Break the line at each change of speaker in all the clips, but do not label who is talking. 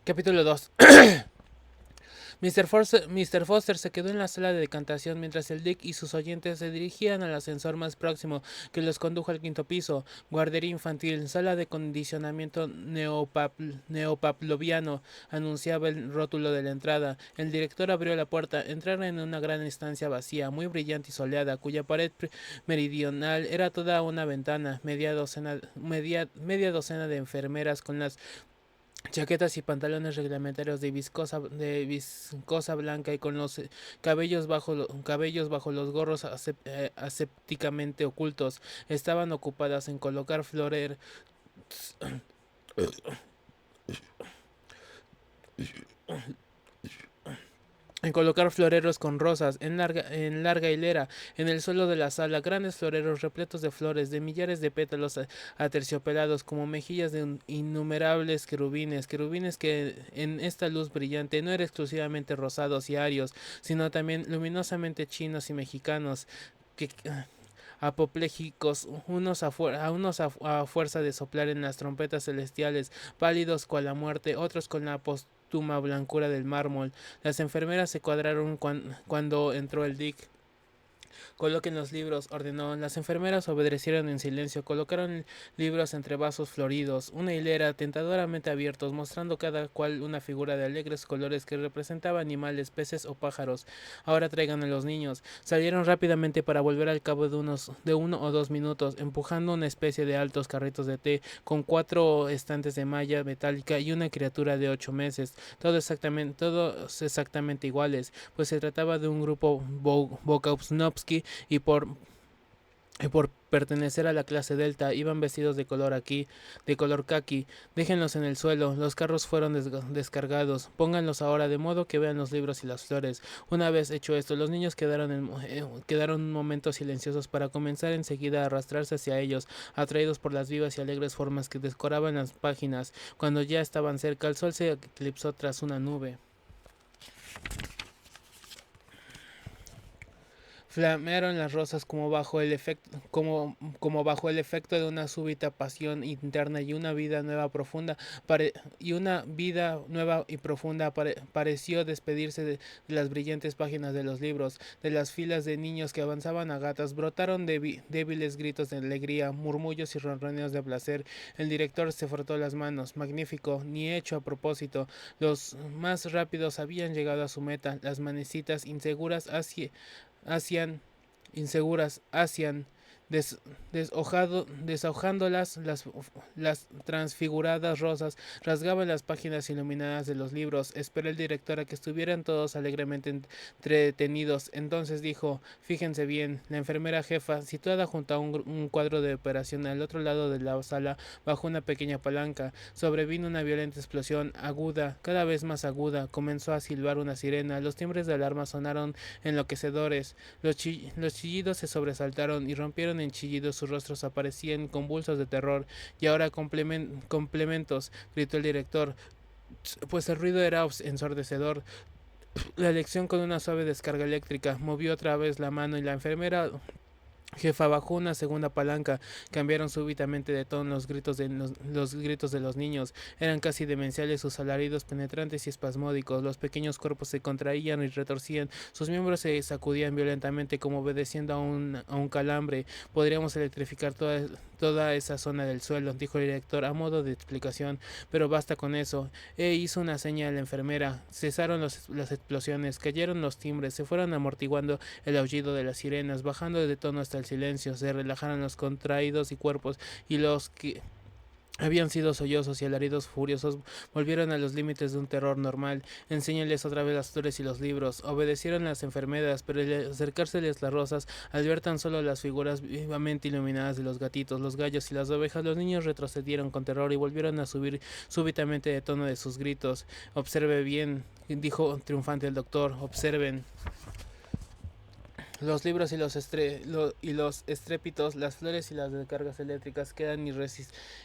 Capítulo 2. Mr. Foster se quedó en la sala de decantación mientras el Dick y sus oyentes se dirigían al ascensor más próximo que los condujo al quinto piso. Guardería infantil, sala de condicionamiento neopavloviano, anunciaba el rótulo de la entrada. El director abrió la puerta. Entraron en una gran estancia vacía, muy brillante y soleada, cuya pared meridional era toda una ventana. Media docena de enfermeras con las chaquetas y pantalones reglamentarios de viscosa blanca y con los cabellos bajo los gorros asépticamente ocultos estaban ocupadas en colocar floreros con rosas en larga hilera en el suelo de la sala, grandes floreros repletos de flores, de millares de pétalos aterciopelados como mejillas de innumerables querubines que en esta luz brillante no eran exclusivamente rosados y arios, sino también luminosamente chinos y mexicanos, que apopléjicos, unos a fuerza de soplar en las trompetas celestiales, pálidos cual la muerte, otros con la póstuma blancura del mármol. Las enfermeras se cuadraron cuando entró el Dick. Coloquen los libros, ordenó. Las enfermeras obedecieron en silencio. Colocaron libros entre vasos floridos, una hilera tentadoramente abiertos, mostrando cada cual una figura de alegres colores que representaba animales, peces o pájaros. Ahora traigan a los niños. Salieron rápidamente para volver al cabo de 1 o 2 minutos, empujando una especie de altos carritos de té con 4 estantes de malla metálica y una criatura de 8 meses, todos exactamente iguales, pues se trataba de un grupo Bokausnovsky y por pertenecer a la clase Delta iban vestidos de color kaki. Déjenlos en el suelo. Los carros fueron descargados. Pónganlos ahora de modo que vean los libros y las flores. Una vez hecho esto, los niños quedaron un momento silenciosos para comenzar enseguida a arrastrarse hacia ellos, atraídos por las vivas y alegres formas que decoraban las páginas. Cuando ya estaban cerca, el sol se eclipsó tras una nube. Flamearon las rosas como bajo el efecto de una súbita pasión interna y una vida nueva y profunda pareció despedirse de las brillantes páginas de los libros. De las filas de niños que avanzaban a gatas brotaron débiles gritos de alegría, murmullos y ronroneos de placer. El director se frotó las manos. Magnífico, ni hecho a propósito. Los más rápidos habían llegado a su meta. Las manecitas hacían hacían deshojando las transfiguradas rosas, rasgaban las páginas iluminadas de los libros. Esperó el director a que estuvieran todos alegremente entretenidos. Entonces dijo: fíjense bien. La enfermera jefa, situada junto a un cuadro de operación al otro lado de la sala, bajo una pequeña palanca, sobrevino una violenta explosión aguda, cada vez más aguda. Comenzó a silbar una sirena. Los timbres de alarma sonaron enloquecedores. Los chillidos se sobresaltaron y rompieron en chillidos, sus rostros aparecían convulsos de terror. Y ahora complementos, gritó el director, pues el ruido era ensordecedor. La lección con una suave descarga eléctrica. Movió otra vez la mano y la enfermera jefa bajó una segunda palanca. Cambiaron súbitamente de tono los gritos de los niños. Eran casi demenciales sus alaridos penetrantes y espasmódicos. Los pequeños cuerpos se contraían y retorcían. Sus miembros se sacudían violentamente como obedeciendo a un calambre. Podríamos electrificar toda esa zona del suelo, dijo el director a modo de explicación. Pero basta con eso. Hizo una seña a la enfermera. Cesaron las explosiones. Cayeron los timbres. Se fueron amortiguando el aullido de las sirenas, bajando de tono hasta el silencio. Se relajaron los contraídos y cuerpos, y los que habían sido sollozos y alaridos furiosos volvieron a los límites de un terror normal. Enséñales otra vez las flores y los libros. Obedecieron las enfermeras, pero al acercárseles las rosas, al ver tan solo las figuras vivamente iluminadas de los gatitos, los gallos y las ovejas, los niños retrocedieron con terror y volvieron a subir súbitamente de tono de sus gritos. Observe bien, dijo triunfante el doctor. Observen. Los libros y los estrépitos, las flores y las descargas eléctricas quedan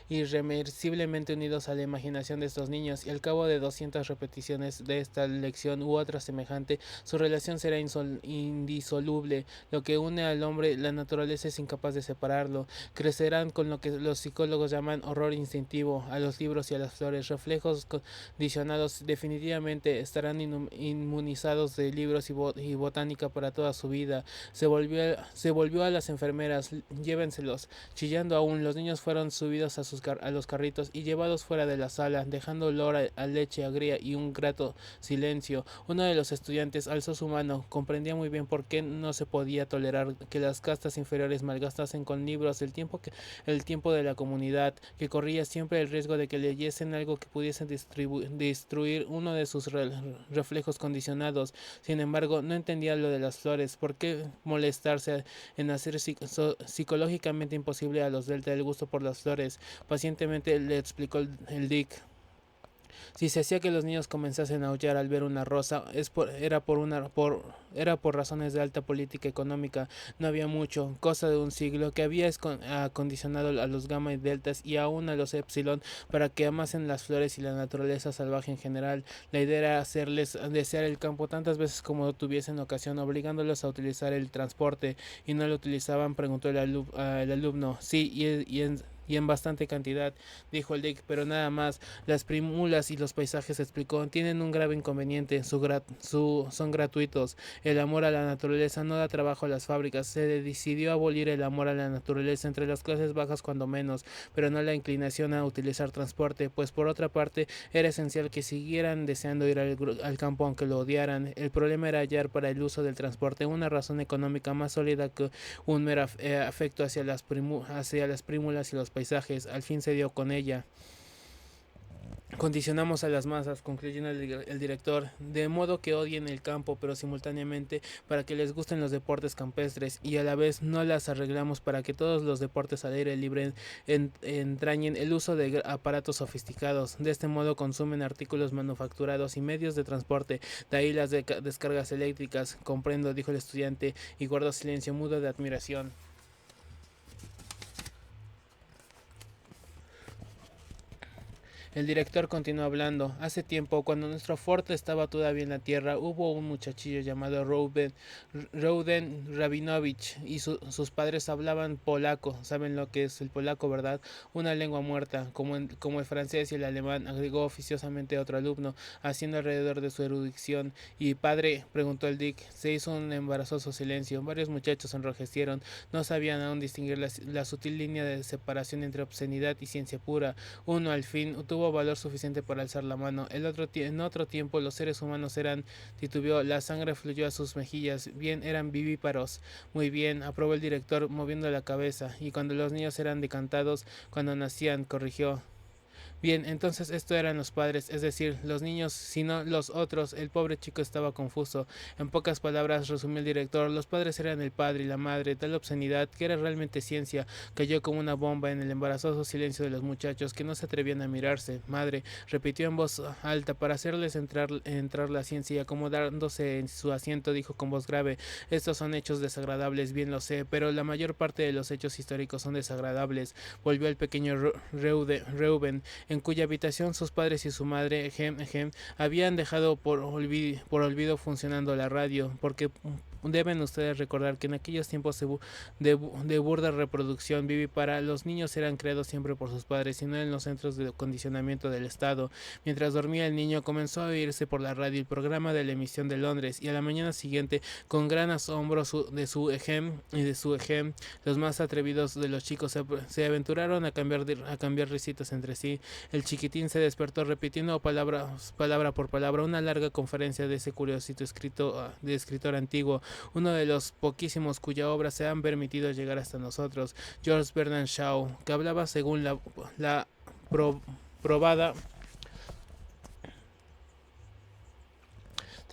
irreversiblemente unidos a la imaginación de estos niños, y al cabo de 200 repeticiones de esta lección u otra semejante, su relación será indisoluble. Lo que une al hombre, la naturaleza es incapaz de separarlo. Crecerán con lo que los psicólogos llaman horror instintivo a los libros y a las flores, reflejos condicionados. Definitivamente estarán inmunizados de libros y botánica para toda su vida. Se volvió a las enfermeras: llévenselos. Chillando aún, los niños fueron subidos a los carritos y llevados fuera de la sala, dejando olor a leche agria y un grato silencio. Uno de los estudiantes alzó su mano. Comprendía muy bien por qué no se podía tolerar que las castas inferiores malgastasen con libros el tiempo de la comunidad, que corría siempre el riesgo de que leyesen algo que pudiesen destruir uno de sus reflejos condicionados. Sin embargo, no entendía lo de las flores. ¿Por qué molestarse en hacer psicológicamente imposible a los delta el gusto por las flores? Pacientemente le explicó el Dick. Si se hacía que los niños comenzasen a aullar al ver una rosa, era por razones de alta política económica. No había mucho, cosa de un siglo, que había acondicionado a los gamma y deltas y aún a los epsilon para que amasen las flores y la naturaleza salvaje en general. La idea era hacerles desear el campo tantas veces como tuviesen ocasión, obligándolos a utilizar el transporte. ¿Y no lo utilizaban?, preguntó el alumno. Sí, y en bastante cantidad, dijo el Dick, pero nada más. Las primulas y los paisajes, explicó, tienen un grave inconveniente: son gratuitos. El amor a la naturaleza no da trabajo a las fábricas. Se decidió abolir el amor a la naturaleza entre las clases bajas cuando menos, pero no la inclinación a utilizar transporte, pues por otra parte era esencial que siguieran deseando ir al campo aunque lo odiaran. El problema era hallar para el uso del transporte una razón económica más sólida que un mero afecto hacia las prímulas y los paisajes. Al fin se dio con ella. Condicionamos a las masas, concluyó el director, de modo que odien el campo, pero simultáneamente para que les gusten los deportes campestres, y a la vez no las arreglamos para que todos los deportes al aire libre entrañen el uso de aparatos sofisticados. De este modo consumen artículos manufacturados y medios de transporte, de ahí las descargas eléctricas. Comprendo, dijo el estudiante, y guardó silencio mudo de admiración. El director continuó hablando. Hace tiempo, cuando nuestro fuerte estaba todavía en la tierra, hubo un muchachillo llamado Roden Rabinovich, y sus padres hablaban polaco. ¿Saben lo que es el polaco, verdad? Una lengua muerta, como el francés y el alemán, agregó oficiosamente otro alumno, haciendo alrededor de su erudición. ¿Y padre?, preguntó el Dick. Se hizo un embarazoso silencio. Varios muchachos enrojecieron. No sabían aún distinguir la sutil línea de separación entre obscenidad y ciencia pura. Uno, al fin, tuvo valor suficiente para alzar la mano. En otro tiempo los seres humanos titubeó, la sangre fluyó a sus mejillas. Bien, eran vivíparos. Muy bien, aprobó el director, moviendo la cabeza. Y cuando los niños eran decantados, cuando nacían, corrigió. Bien, entonces esto eran los padres, es decir, los niños, sino los otros. El pobre chico estaba confuso. En pocas palabras, resumió el director, los padres eran el padre y la madre. Tal obscenidad, que era realmente ciencia, cayó como una bomba en el embarazoso silencio de los muchachos, que no se atrevían a mirarse. Madre, repitió en voz alta, para hacerles entrar la ciencia, y acomodándose en su asiento, dijo con voz grave, estos son hechos desagradables, bien lo sé, pero la mayor parte de los hechos históricos son desagradables. Volvió el pequeño Reuben, en cuya habitación sus padres y su madre, habían dejado por olvido funcionando la radio, porque deben ustedes recordar que en aquellos tiempos de burda reproducción vivípara, los niños eran creados siempre por sus padres y no en los centros de condicionamiento del Estado. Mientras dormía el niño, comenzó a oírse por la radio el programa de la emisión de Londres, y a la mañana siguiente, con gran asombro de su los más atrevidos de los chicos se aventuraron a cambiar risitas entre sí. El chiquitín se despertó repitiendo palabra por palabra una larga conferencia de ese curiosito de escritor antiguo, uno de los poquísimos cuya obra se han permitido llegar hasta nosotros, George Bernard Shaw, que hablaba según la probada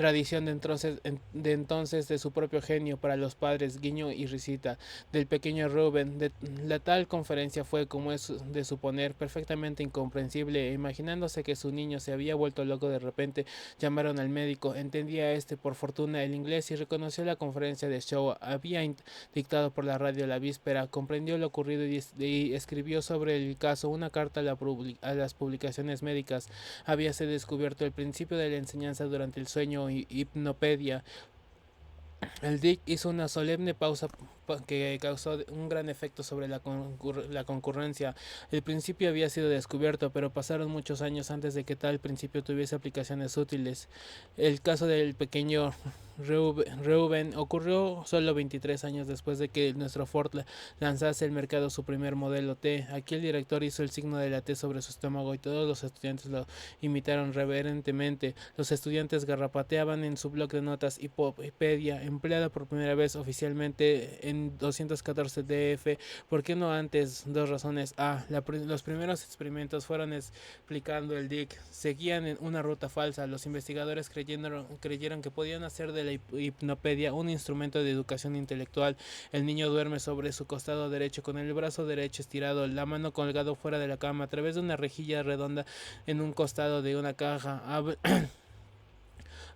tradición de entonces de su propio genio para los padres, guiño y risita, del pequeño Reuben. La tal conferencia fue, como es de suponer, perfectamente incomprensible, e imaginándose que su niño se había vuelto loco de repente, llamaron al médico. Entendía este, por fortuna, el inglés y reconoció la conferencia de Shaw. Había dictado por la radio la víspera, comprendió lo ocurrido y escribió sobre el caso una carta a las publicaciones médicas. Habíase descubierto el principio de la enseñanza durante el sueño y hipnopedia. El Dick hizo una solemne pausa que causó un gran efecto sobre la concurrencia. El principio había sido descubierto, pero pasaron muchos años antes de que tal principio tuviese aplicaciones útiles. El caso del pequeño Reuben ocurrió solo 23 años después de que nuestro Ford lanzase al mercado su primer modelo T. Aquí el director hizo el signo de la T sobre su estómago y todos los estudiantes lo imitaron reverentemente. Los estudiantes garrapateaban en su blog de notas Hipopedia, empleada por primera vez oficialmente en 214 DF. ¿Por qué no antes? Dos razones. A. Los primeros experimentos fueron explicando el DIC. Seguían en una ruta falsa. Los investigadores creyeron que podían hacer de la hipnopedia un instrumento de educación intelectual. El niño duerme sobre su costado derecho con el brazo derecho estirado, la mano colgado fuera de la cama, a través de una rejilla redonda en un costado de una caja.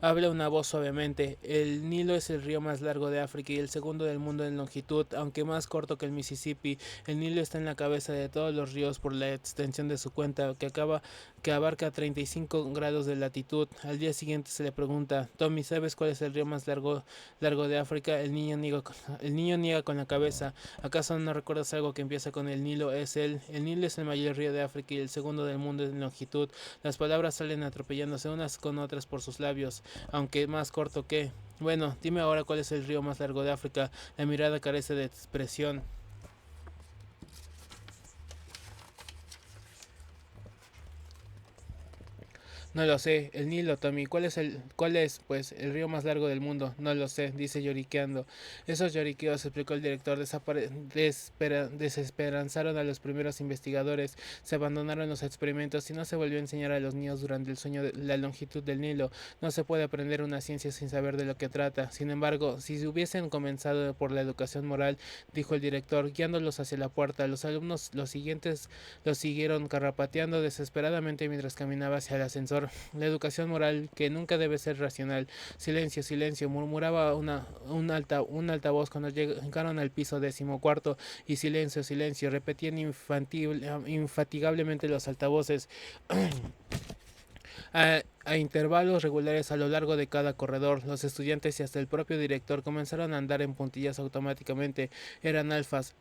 Habla una voz suavemente. El Nilo es el río más largo de África y el segundo del mundo en longitud, aunque más corto que el Mississippi. El Nilo está en la cabeza de todos los ríos por la extensión de su cuenca, que abarca 35 grados de latitud. Al día siguiente se le pregunta: Tommy, ¿sabes cuál es el río más largo de África? El niño niega con la cabeza. ¿Acaso no recuerdas algo que empieza con el Nilo? El Nilo es el mayor río de África y el segundo del mundo en longitud. Las palabras salen atropellándose unas con otras por sus labios, aunque más corto que... Bueno, dime ahora cuál es el río más largo de África. La mirada carece de expresión. No lo sé, el Nilo, Tommy. Cuál es, pues, el río más largo del mundo? No lo sé, dice lloriqueando. Esos lloriqueos, explicó el director, desesperanzaron a los primeros investigadores, se abandonaron los experimentos y no se volvió a enseñar a los niños durante el sueño de la longitud del Nilo. No se puede aprender una ciencia sin saber de lo que trata. Sin embargo, si se hubiesen comenzado por la educación moral, dijo el director, guiándolos hacia la puerta, los alumnos los siguieron carrapateando desesperadamente mientras caminaba hacia el ascensor. La educación moral, que nunca debe ser racional. Silencio, silencio, murmuraba un altavoz cuando llegaron al piso 14. Y silencio, silencio, repetían infatigablemente los altavoces. A intervalos regulares a lo largo de cada corredor, los estudiantes y hasta el propio director comenzaron a andar en puntillas automáticamente. Eran alfas,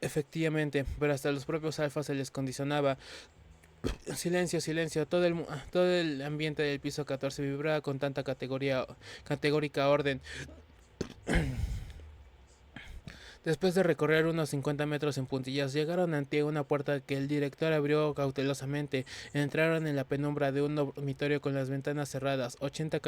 efectivamente, pero hasta los propios alfas se les condicionaba. Silencio, silencio. Todo el ambiente del piso 14 vibraba con tanta categórica orden. Después de recorrer unos 50 metros en puntillas, llegaron ante una puerta que el director abrió cautelosamente. Entraron en la penumbra de un dormitorio con las ventanas cerradas. 80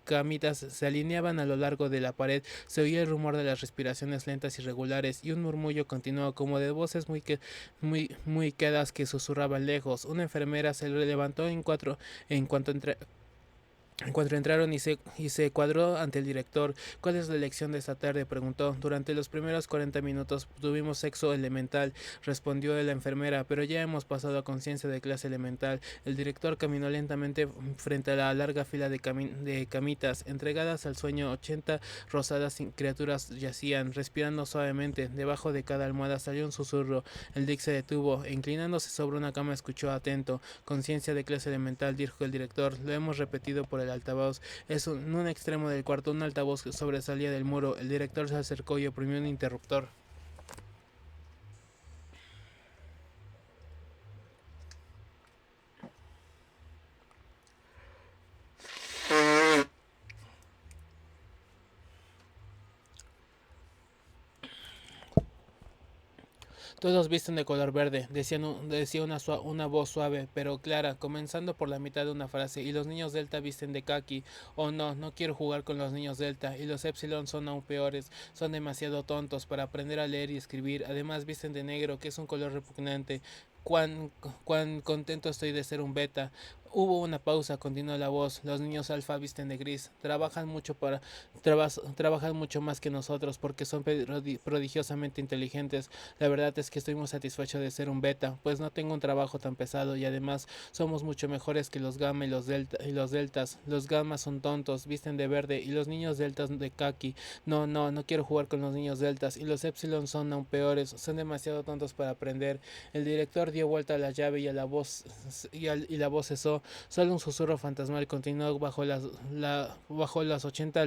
camitas se alineaban a lo largo de la pared. Se oía el rumor de las respiraciones lentas y regulares y un murmullo continuo como de voces muy quedas que susurraban lejos. Una enfermera se levantó en cuanto entraron y se cuadró ante el director. ¿Cuál es la lección de esta tarde?, preguntó. Durante los primeros 40 minutos tuvimos sexo elemental, respondió la enfermera, pero ya hemos pasado a conciencia de clase elemental. El director caminó lentamente frente a la larga fila de camitas. Entregadas al sueño, 80 rosadas criaturas yacían, respirando suavemente. Debajo de cada almohada salió un susurro. El Dick se detuvo e, inclinándose sobre una cama, escuchó atento. Conciencia de clase elemental, dijo el director. Lo hemos repetido por el altavoz. En un extremo del cuarto un altavoz sobresalía del muro. El director se acercó y oprimió un interruptor. Todos visten de color verde, decía una voz suave pero clara, comenzando por la mitad de una frase. Y los niños delta visten de kaki. Oh no, no quiero jugar con los niños delta. Y los epsilon son aún peores, son demasiado tontos para aprender a leer y escribir. Además visten de negro, que es un color repugnante. Cuán contento estoy de ser un beta. Hubo una pausa, continuó la voz. Los niños alfa visten de gris. Trabajan mucho más que nosotros porque son prodigiosamente inteligentes. La verdad es que estoy muy satisfecho de ser un beta, pues no tengo un trabajo tan pesado y además somos mucho mejores que los gamma y los deltas. Los gamma son tontos, visten de verde y los niños deltas de kaki. No quiero jugar con los niños deltas y los epsilon son aún peores. Son demasiado tontos para aprender. El director dio vuelta a la llave y a la voz y la voz cesó. Solo un susurro fantasmal continuó bajo las 80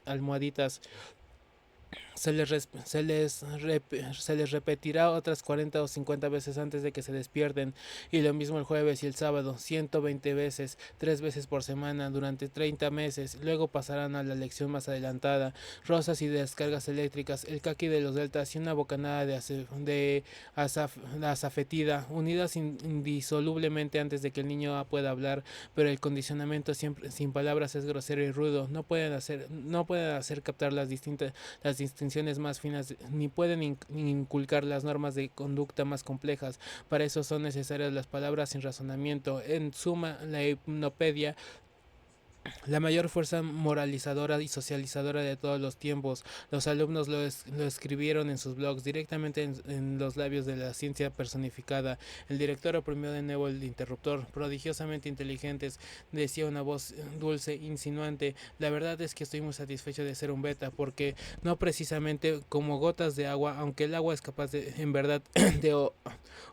almohaditas. Se les repetirá otras 40 o 50 veces antes de que se despierten, y lo mismo el jueves y el sábado, 120 veces, 3 veces por semana, durante 30 meses. Luego pasarán a la lección más adelantada, rosas y descargas eléctricas, el caqui de los deltas y una bocanada de azafetida, unidas indisolublemente antes de que el niño pueda hablar, pero el condicionamiento siempre sin palabras es grosero y rudo. No pueden hacer captar las distinciones más finas, ni pueden inculcar las normas de conducta más complejas. Para eso son necesarias las palabras sin razonamiento. En suma, la hipnopedia, la mayor fuerza moralizadora y socializadora de todos los tiempos. Los alumnos lo escribieron en sus blogs, directamente en los labios de la ciencia personificada. El director oprimió de nuevo el interruptor. Prodigiosamente inteligentes, decía una voz dulce, insinuante. La verdad es que estoy muy satisfecho de ser un beta, porque no precisamente como gotas de agua, aunque el agua es capaz de, en verdad, de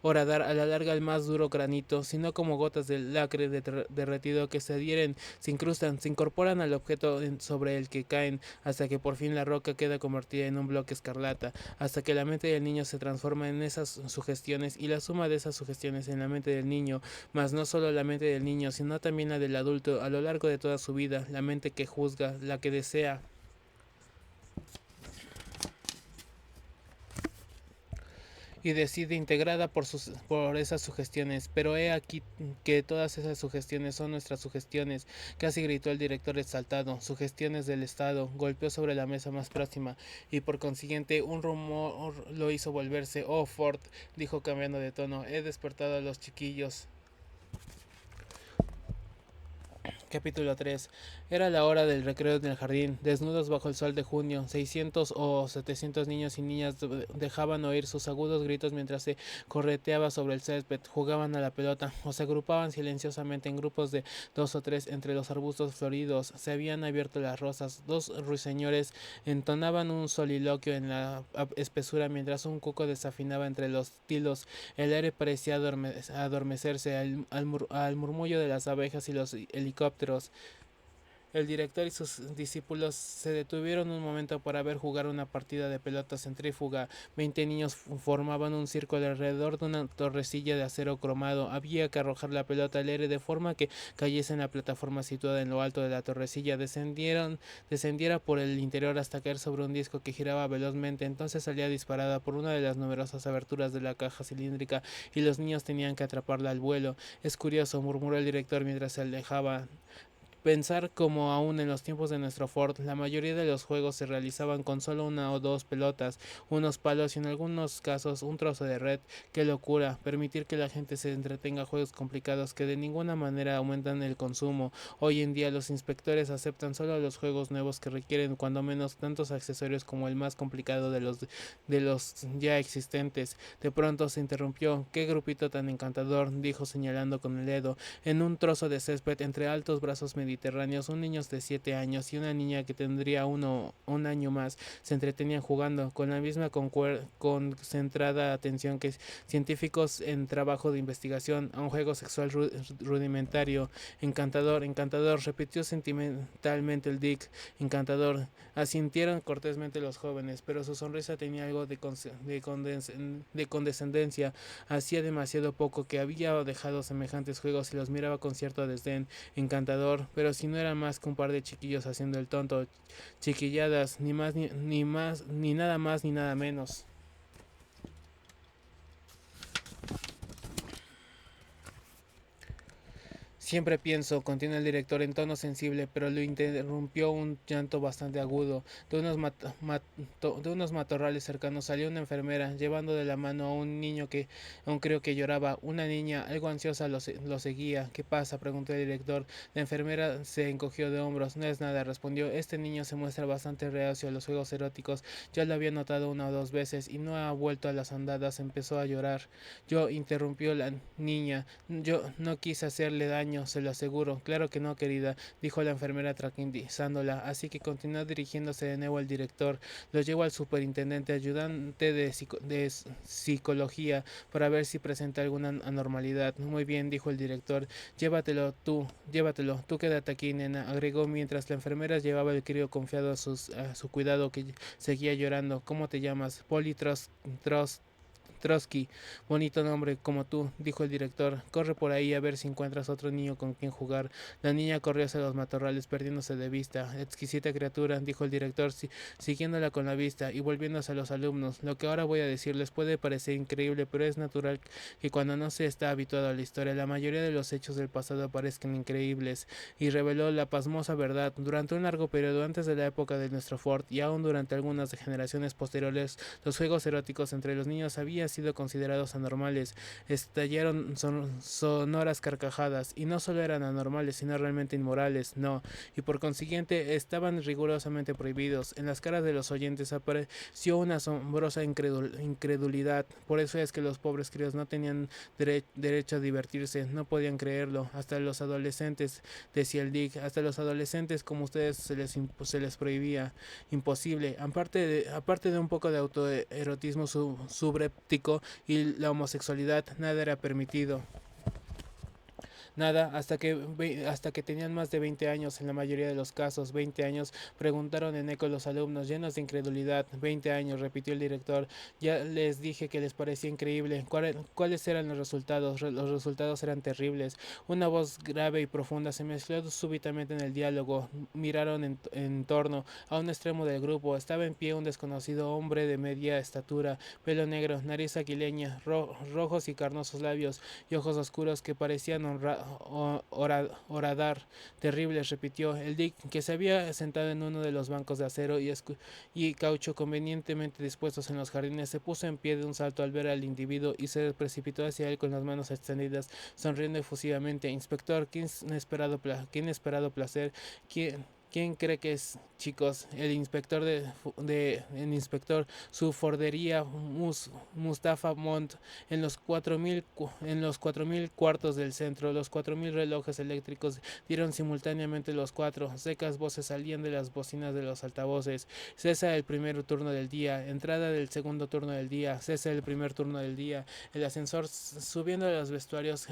horadar a la larga el más duro granito, sino como gotas de lacre derretido que se adhieren, se incrustan, se incorporan al objeto sobre el que caen, hasta que por fin la roca queda convertida en un bloque escarlata, hasta que la mente del niño se transforma en esas sugestiones y la suma de esas sugestiones en la mente del niño, mas no solo la mente del niño, sino también la del adulto a lo largo de toda su vida, la mente que juzga, la que desea y decide integrada por esas sugestiones. Pero he aquí que todas esas sugestiones son nuestras sugestiones, casi gritó el director exaltado. Sugestiones del Estado. Golpeó sobre la mesa más próxima y por consiguiente un rumor lo hizo volverse. Oh, Ford, dijo cambiando de tono, he despertado a los chiquillos. Capítulo 3. Era la hora del recreo en el jardín. Desnudos bajo el sol de junio, 600 o 700 niños y niñas dejaban oír sus agudos gritos mientras se correteaba sobre el césped, jugaban a la pelota o se agrupaban silenciosamente en grupos de 2 o 3 entre los arbustos floridos. Se habían abierto las rosas. Dos ruiseñores entonaban un soliloquio en la espesura mientras un cuco desafinaba entre los tilos. El aire parecía adormecerse al murmullo de las abejas y los helicópteros. El director y sus discípulos se detuvieron un momento para ver jugar una partida de pelota centrífuga. 20 niños formaban un círculo alrededor de una torrecilla de acero cromado. Había que arrojar la pelota al aire de forma que cayese en la plataforma situada en lo alto de la torrecilla. Descendiera por el interior hasta caer sobre un disco que giraba velozmente. Entonces salía disparada por una de las numerosas aberturas de la caja cilíndrica y los niños tenían que atraparla al vuelo. Es curioso, murmuró el director mientras se alejaba. Pensar como aún en los tiempos de nuestro Ford, la mayoría de los juegos se realizaban con solo una o dos pelotas, unos palos y en algunos casos un trozo de red. Qué locura, permitir que la gente se entretenga a juegos complicados que de ninguna manera aumentan el consumo. Hoy en día los inspectores aceptan solo los juegos nuevos que requieren cuando menos tantos accesorios como el más complicado de los ya existentes. De pronto se interrumpió. Qué grupito tan encantador, dijo señalando con el dedo. En un trozo de césped entre altos brazos mediterráneos, un niño de 7 años y una niña que tendría un año más se entretenían jugando con la misma concentrada atención que científicos en trabajo de investigación a un juego sexual rudimentario. Encantador, encantador, repitió sentimentalmente el Dick. Encantador. Asintieron cortésmente los jóvenes, pero su sonrisa tenía algo de condescendencia. Hacía demasiado poco que había dejado semejantes juegos y los miraba con cierto desdén. Encantador, pero si no era más que un par de chiquillos haciendo el tonto, chiquilladas, ni nada más ni nada menos. Siempre pienso, continuó el director en tono sensible, pero lo interrumpió un llanto bastante agudo. De unos matorrales cercanos salió una enfermera, llevando de la mano a un niño que aún creo que lloraba. Una niña, algo ansiosa, lo seguía. ¿Qué pasa?, preguntó el director. La enfermera se encogió de hombros. No es nada, respondió. Este niño se muestra bastante reacio a los juegos eróticos. Ya lo había notado una o dos veces y no ha vuelto a las andadas. Empezó a llorar. Yo, interrumpió la niña. Yo no quise hacerle daño, se lo aseguro. Claro que no, querida, dijo la enfermera tranquilizándola. Así que continuó dirigiéndose de nuevo al director. Lo llevo al superintendente ayudante de psicología para ver si presenta alguna anormalidad. Muy bien, dijo el director. Llévatelo, tú quédate aquí, nena, agregó mientras la enfermera llevaba el crío confiado a su cuidado que seguía llorando. ¿Cómo te llamas? Polly Trotsky, bonito nombre como tú, dijo el director. Corre por ahí a ver si encuentras otro niño con quien jugar. La niña corrió hacia los matorrales perdiéndose de vista. Exquisita criatura, dijo el director, siguiéndola con la vista y volviéndose a los alumnos. Lo que ahora voy a decirles puede parecer increíble, pero es natural que cuando no se está habituado a la historia, la mayoría de los hechos del pasado parezcan increíbles. Y reveló la pasmosa verdad. Durante un largo periodo antes de la época de nuestro Ford y aún durante algunas generaciones posteriores, los juegos eróticos entre los niños habían sido considerados anormales. Estallaron sonoras carcajadas, y no solo eran anormales, sino realmente inmorales, no, y por consiguiente estaban rigurosamente prohibidos. En las caras de los oyentes apareció una asombrosa incredulidad. Por eso es que los pobres críos no tenían derecho a divertirse, no podían creerlo. Hasta los adolescentes, decía el Dick, hasta los adolescentes como ustedes se les prohibía. Imposible. Aparte de un poco de autoerotismo subréptico y la homosexualidad, nada era permitido. Nada, hasta que tenían más de 20 años, en la mayoría de los casos. 20 años, preguntaron en eco los alumnos, llenos de incredulidad. 20 años, repitió el director. Ya les dije que les parecía increíble. ¿Cuáles eran los resultados? Los resultados eran terribles. Una voz grave y profunda se mezcló súbitamente en el diálogo. Miraron en torno. A un extremo del grupo estaba en pie un desconocido hombre de media estatura, pelo negro, nariz aguileña, rojos y carnosos labios y ojos oscuros que parecían horadar. Terribles, repitió. El Dick, que se había sentado en uno de los bancos de acero y caucho convenientemente dispuestos en los jardines, se puso en pie de un salto al ver al individuo y se precipitó hacia él con las manos extendidas, sonriendo efusivamente. Inspector, qué inesperado placer. ¿Quién cree que es, chicos? El inspector, su fordería Mustafa Mont, en los 4000 cuartos del centro. Los 4000 relojes eléctricos dieron simultáneamente los cuatro. Secas voces salían de las bocinas de los altavoces. Cesa el primer turno del día. Entrada del segundo turno del día. Cesa el primer turno del día. El ascensor subiendo a los vestuarios.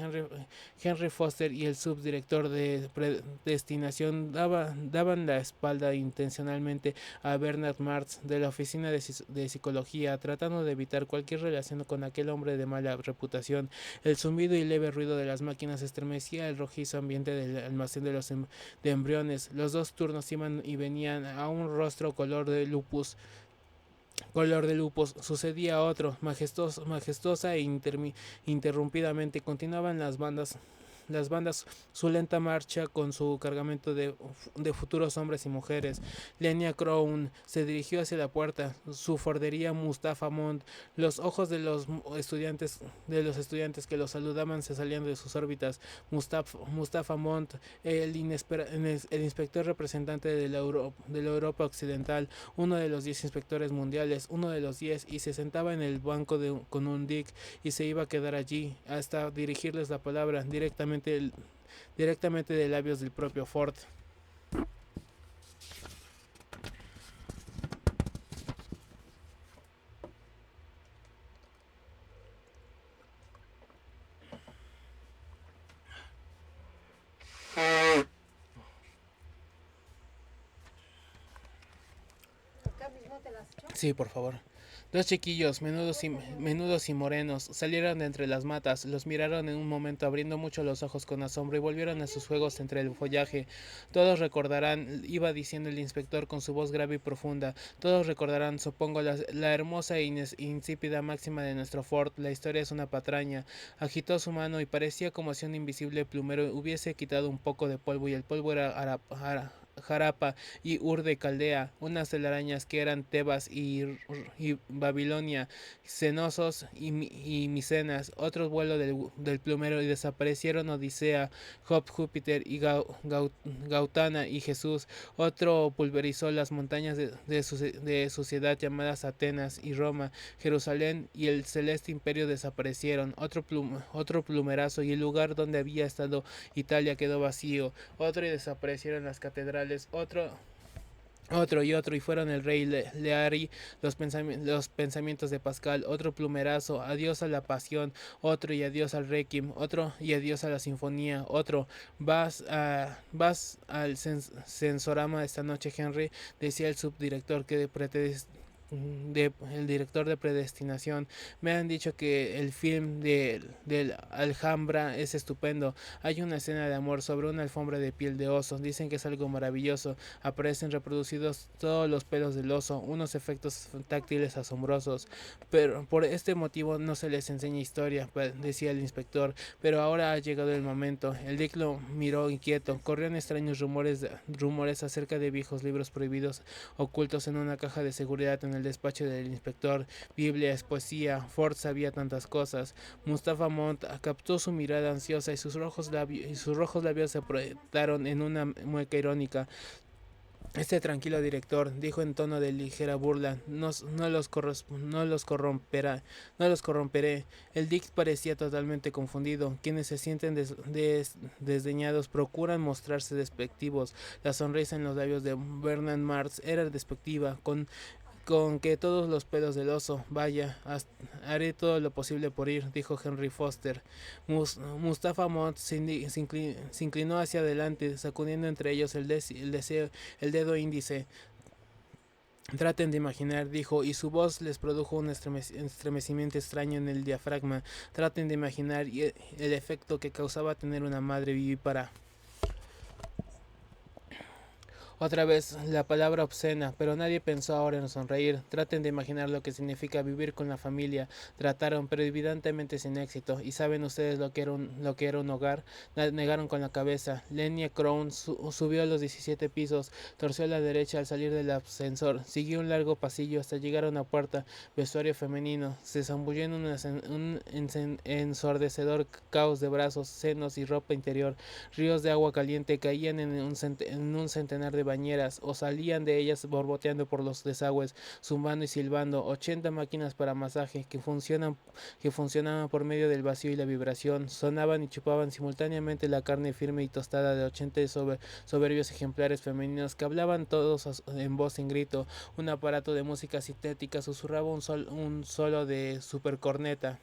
Henry Foster y el subdirector de predestinación daban la espalda intencionalmente a Bernard Marx de la oficina de psicología, tratando de evitar cualquier relación con aquel hombre de mala reputación. El zumbido y leve ruido de las máquinas estremecía el rojizo ambiente del almacén de embriones. Los dos turnos iban y venían a un rostro color de lupus. Sucedía otro, majestuosa e interrumpidamente continuaban las bandas su lenta marcha con su cargamento de futuros hombres y mujeres. Lenia Crown se dirigió hacia la puerta. Su fordería Mustafa Mont. Los ojos de los estudiantes que los saludaban se salían de sus órbitas. Mustafa Mont, el inspector representante de la Europa Occidental, uno de los 10 inspectores mundiales, uno de los 10, y se sentaba en el banco con un Dick y se iba a quedar allí hasta dirigirles la palabra directamente de labios del propio Ford. Sí, por favor. Dos chiquillos, menudos y morenos, salieron de entre las matas, los miraron en un momento abriendo mucho los ojos con asombro y volvieron a sus juegos entre el follaje. Todos recordarán, iba diciendo el inspector con su voz grave y profunda, todos recordarán, supongo, la hermosa e insípida máxima de nuestro fort, la historia es una patraña. Agitó su mano y parecía como si un invisible plumero hubiese quitado un poco de polvo y el polvo era Jarapa y Ur de Caldea, unas telarañas que eran Tebas y Babilonia, Cenosos y Micenas, otro vuelo del plumero y desaparecieron Odisea, Job, Júpiter y Gautana y Jesús, otro pulverizó las montañas de su ciudad llamadas Atenas y Roma, Jerusalén y el celeste imperio desaparecieron, otro plumerazo y el lugar donde había estado Italia quedó vacío, otro y desaparecieron las catedrales, otro y fueron el rey Leari, los pensamientos de Pascal, otro plumerazo, adiós a la pasión, otro y adiós al requiem, otro y adiós a la sinfonía, otro, vas al sensorama esta noche, Henry, decía el subdirector que el director de Predestinación. Me han dicho que el film del Alhambra es estupendo. Hay una escena de amor sobre una alfombra de piel de oso. Dicen que es algo maravilloso. Aparecen reproducidos todos los pelos del oso, unos efectos táctiles asombrosos. Pero por este motivo no se les enseña historia, decía el inspector. Pero ahora ha llegado el momento. El Dick lo miró inquieto. Corrían extraños rumores acerca de viejos libros prohibidos ocultos en una caja de seguridad en el despacho del inspector. Biblias, poesía, Ford sabía tantas cosas. Mustafa Montt captó su mirada ansiosa y sus rojos labios se proyectaron en una mueca irónica. Este tranquilo director dijo en tono de ligera burla, no los corromperé. El Dick parecía totalmente confundido. Quienes se sienten desdeñados procuran mostrarse despectivos. La sonrisa en los labios de Bernard Marx era despectiva, con que todos los pelos del oso, vaya, haré todo lo posible por ir, dijo Henry Foster. Mustafa Mott se inclinó hacia adelante, sacudiendo entre ellos el dedo índice. Traten de imaginar, dijo, y su voz les produjo un estremecimiento extraño en el diafragma. Traten de imaginar el efecto que causaba tener una madre vivípara. Otra vez la palabra obscena, pero nadie pensó ahora en sonreír. Traten de imaginar lo que significa vivir con la familia. Trataron, pero evidentemente sin éxito. ¿Y saben ustedes lo que era un hogar? Negaron con la cabeza. Lenia Crown subió a los 17 pisos, torció a la derecha al salir del ascensor, siguió un largo pasillo hasta llegar a una puerta, vestuario femenino. Se zambulló en un ensordecedor caos de brazos, senos y ropa interior. Ríos de agua caliente caían en un centenar de bañeras o salían de ellas borboteando por los desagües, zumbando y silbando. 80 máquinas para masaje que funcionaban por medio del vacío y la vibración, sonaban y chupaban simultáneamente la carne firme y tostada de 80 soberbios ejemplares femeninos que hablaban todos en voz en grito. Un aparato de música sintética susurraba un solo de supercorneta.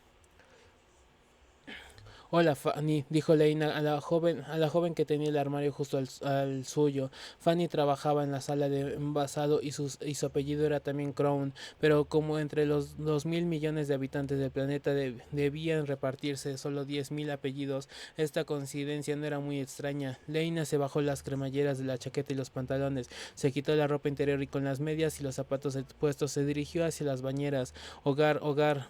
Hola, Fanny, dijo Leina a la joven que tenía el armario justo al suyo. Fanny trabajaba en la sala de envasado y su apellido era también Crown, pero como entre los 2.000 millones de habitantes del planeta debían repartirse solo 10.000 apellidos, esta coincidencia no era muy extraña. Leina se bajó las cremalleras de la chaqueta y los pantalones, se quitó la ropa interior y con las medias y los zapatos puestos se dirigió hacia las bañeras. Hogar,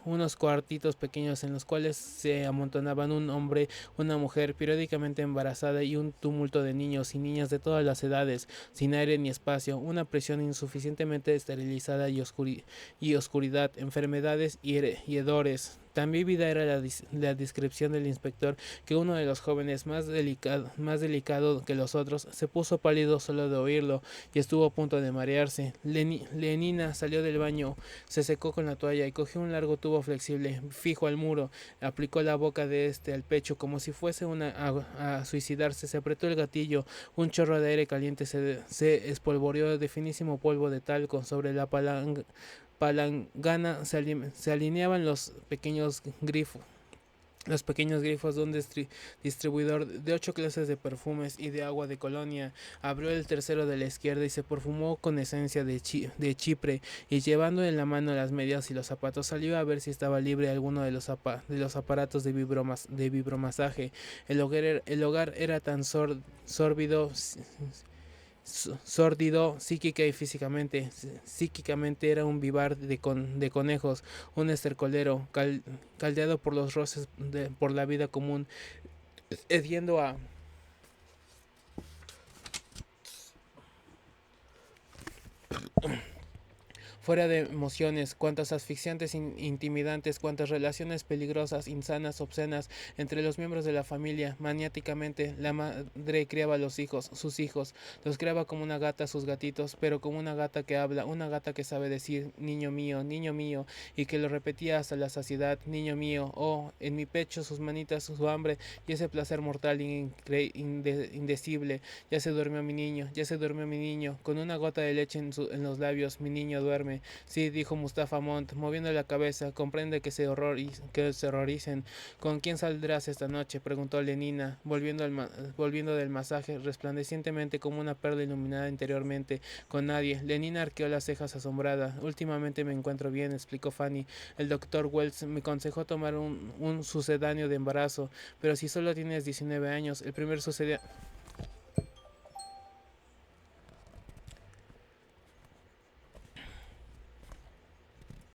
unos cuartitos pequeños en los cuales se amontonaban un hombre, una mujer periódicamente embarazada y un tumulto de niños y niñas de todas las edades, sin aire ni espacio, una prisión insuficientemente esterilizada y oscuridad, enfermedades y hedores. Tan vívida era la descripción del inspector que uno de los jóvenes, más delicado que los otros, se puso pálido solo de oírlo y estuvo a punto de marearse. Lenina salió del baño, se secó con la toalla y cogió un largo tubo flexible, fijo al muro, aplicó la boca de al pecho como si fuese a suicidarse, se apretó el gatillo, un chorro de aire caliente se espolvoreó de finísimo polvo de talco sobre la palangana, se alineaban los pequeños Los pequeños grifos de un distribuidor de 8 clases de perfumes y de agua de colonia. Abrió el tercero de la izquierda y se perfumó con esencia de Chipre, y llevando en la mano las medias y los zapatos salió a ver si estaba libre alguno de los aparatos de vibromasaje. El hogar era tan sórdido, sórdido psíquica y físicamente. Psíquicamente era un vivar de conejos, un estercolero caldeado por los roces por la vida común, hediendo a fuera de emociones, cuantas asfixiantes, intimidantes, cuantas relaciones peligrosas, insanas, obscenas entre los miembros de la familia. Maniáticamente, la madre criaba a los hijos, sus hijos, los criaba como una gata a sus gatitos, pero como una gata que habla, una gata que sabe decir niño mío, y que lo repetía hasta la saciedad, niño mío, oh, en mi pecho sus manitas, su hambre y ese placer mortal indecible. Ya se durmió mi niño, ya se durmió mi niño, con una gota de leche en los labios, mi niño duerme. Sí, dijo Mustafa Montt, moviendo la cabeza, comprende que se horroricen. ¿Con quién saldrás esta noche?, preguntó Lenina, volviendo del masaje, resplandecientemente como una perla iluminada interiormente. Con nadie. Lenina arqueó las cejas asombrada. Últimamente me encuentro bien, explicó Fanny. El doctor Wells me aconsejó tomar un sucedáneo de embarazo, pero si solo tienes 19 años, el primer sucedáneo...